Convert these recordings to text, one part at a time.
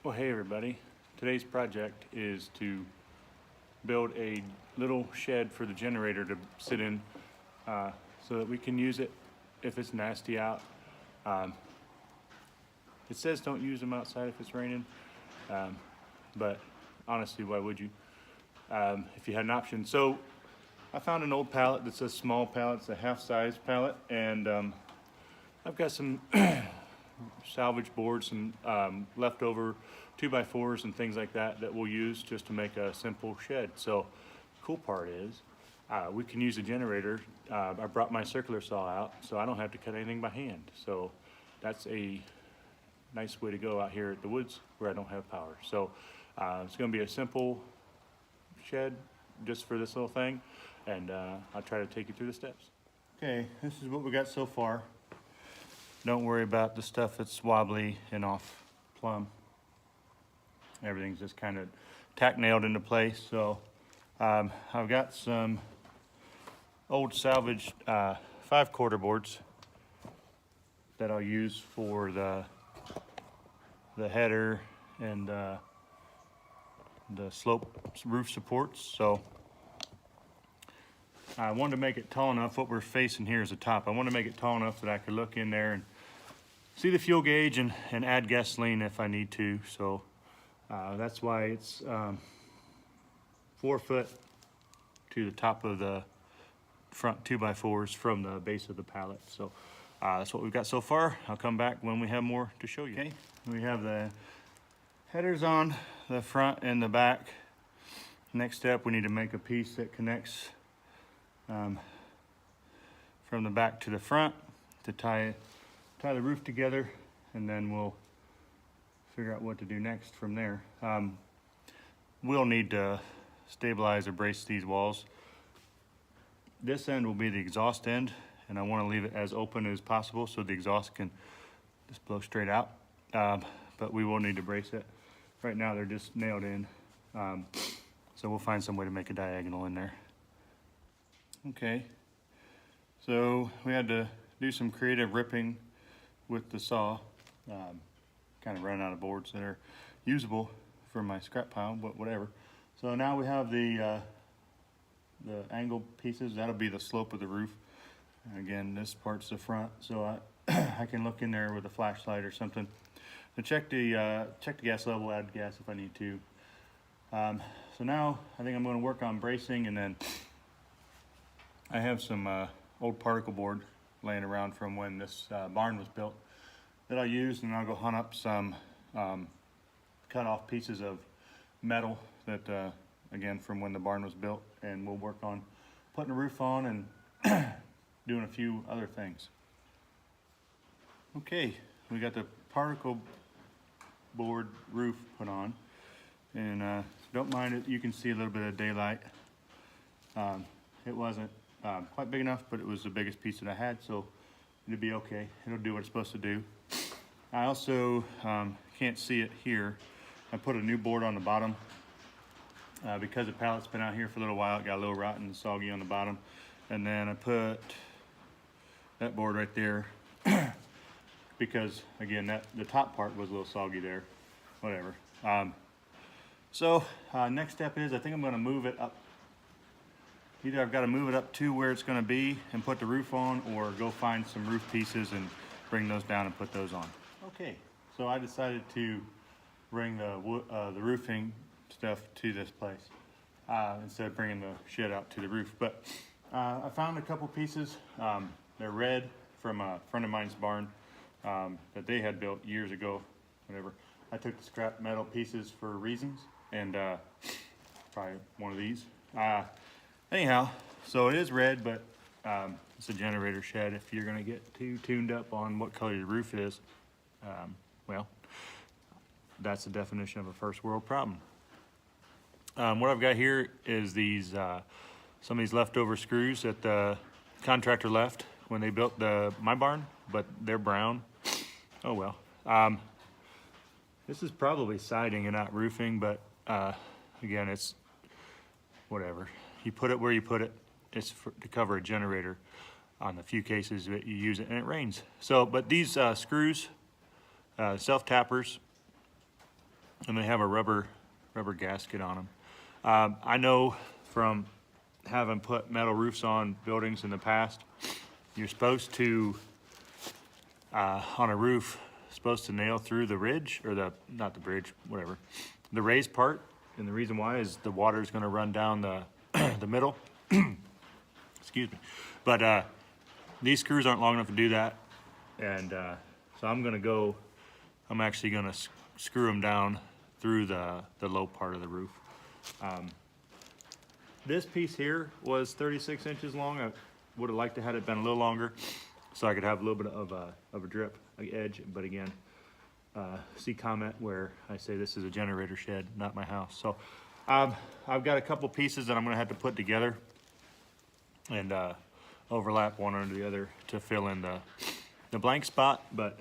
Well, hey everybody. Today's project is to build a little shed for the generator to sit in so that we can use it if it's nasty out. It says don't use them outside if it's raining, but honestly, why would you if you had an option? So I found an old pallet that's a small pallet, it's a half-size pallet, and I've got some salvage boards, some leftover 2x4s and things like that that we'll use just to make a simple shed. So the cool part is we can use a generator. I brought my circular saw out so I don't have to cut anything by hand. So that's a nice way to go out here at the woods where I don't have power. So it's going to be a simple shed just for this little thing, and I'll try to take you through the steps. Okay, this is what we got so far. Don't worry about the stuff that's wobbly and off plumb. Everything's just kind of tack nailed into place. So I've got some old salvage 5/4 boards that I'll use for the header and the slope roof supports. So I wanted to make it tall enough. What we're facing here is the top. I want to make it tall enough that I could look in there and see the fuel gauge and add gasoline if I need to. So that's why it's 4 foot to the top of the front 2x4s from the base of the pallet. So that's what we've got so far. I'll come back when we have more to show you. Okay, we have the headers on the front and the back. Next step, we need to make a piece that connects from the back to the front to tie the roof together, and then we'll figure out what to do next from there. We'll need to stabilize or brace these walls. This end will be the exhaust end, and I want to leave it as open as possible so the exhaust can just blow straight out, but we will need to brace it. Right now they're just nailed in, so we'll find some way to make a diagonal in there. Okay, so we had to do some creative ripping with the saw. Kind of ran out of boards that are usable for my scrap pile, but whatever. So now we have the angled pieces. That'll be the slope of the roof. And again, this part's the front, so I can look in there with a flashlight or something to check the gas level, add gas if I need to. So now I think I'm going to work on bracing, and then I have some old particle board laying around from when this barn was built that I'll use, and I'll go hunt up some cut off pieces of metal that again from when the barn was built, and we'll work on putting a roof on and doing a few other things. Okay, we got the particle board roof put on, and don't mind it, you can see a little bit of daylight. It wasn't quite big enough, but it was the biggest piece that I had, so it'll be okay. It'll do what it's supposed to do. I also can't see it here. I put a new board on the bottom because the pallet's been out here for a little while. It got a little rotten and soggy on the bottom, and then I put that board right there because again the top part was a little soggy there. Whatever. So next step is I think I'm going to move it up. Either I've got to move it up to where it's going to be and put the roof on, or go find some roof pieces and bring those down and put those on. Okay, so I decided to bring the roofing stuff to this place instead of bringing the shed out to the roof. But I found a couple pieces. They're red from a friend of mine's barn that they had built years ago, whatever. I took the scrap metal pieces for reasons, and probably one of these. Anyhow, so it is red, but it's a generator shed. If you're gonna get too tuned up on what color your roof is, well, that's the definition of a first world problem. What I've got here is these some of these leftover screws that the contractor left when they built my barn, but they're brown. Oh well. This is probably siding and not roofing, but again, it's whatever. You put it where you put it. It's to cover a generator on the few cases that you use it and it rains. So, but these screws, self-tappers, and they have a rubber gasket on them. I know from having put metal roofs on buildings in the past, you're supposed to, on a roof, supposed to nail through the ridge, or not the bridge, whatever, the raised part. And the reason why is the water is going to run down the the middle. Excuse me. But these screws aren't long enough to do that, and so I'm actually going to screw them down through the low part of the roof. This piece here was 36 inches long. I would have liked to have it been a little longer so I could have a little bit of a drip edge, but again, see comment where I say this is a generator shed, not my house. So I've got a couple pieces that I'm gonna have to put together and overlap one under the other to fill in the blank spot. But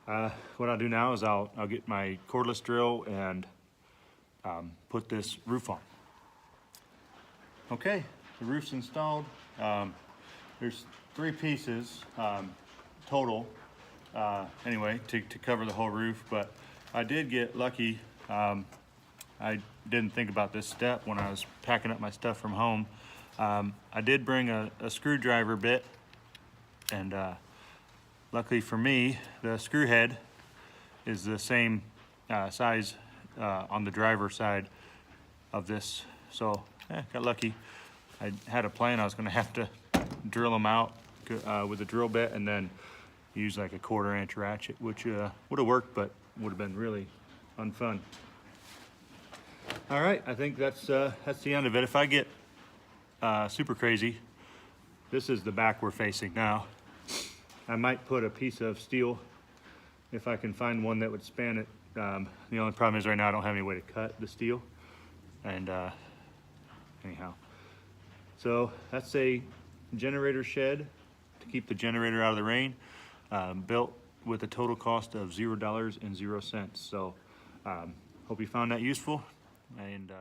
what I'll do now is I'll get my cordless drill and put this roof on. Okay, the roof's installed. There's 3 pieces total, anyway, to cover the whole roof, but I did get lucky. I didn't think about this step when I was packing up my stuff from home. I did bring a screwdriver bit, and luckily for me, the screw head is the same size on the driver side of this, so got lucky. I had a plan. I was going to have to drill them out with a drill bit and then use like a 1/4 inch ratchet, which would have worked, but would have been really unfun. All right, I think that's the end of it. If I get super crazy, this is the back we're facing now. I might put a piece of steel if I can find one that would span it. The only problem is right now I don't have any way to cut the steel, and anyhow, so that's a generator shed to keep the generator out of the rain, built with a total cost of $0.00. So hope you found that useful, and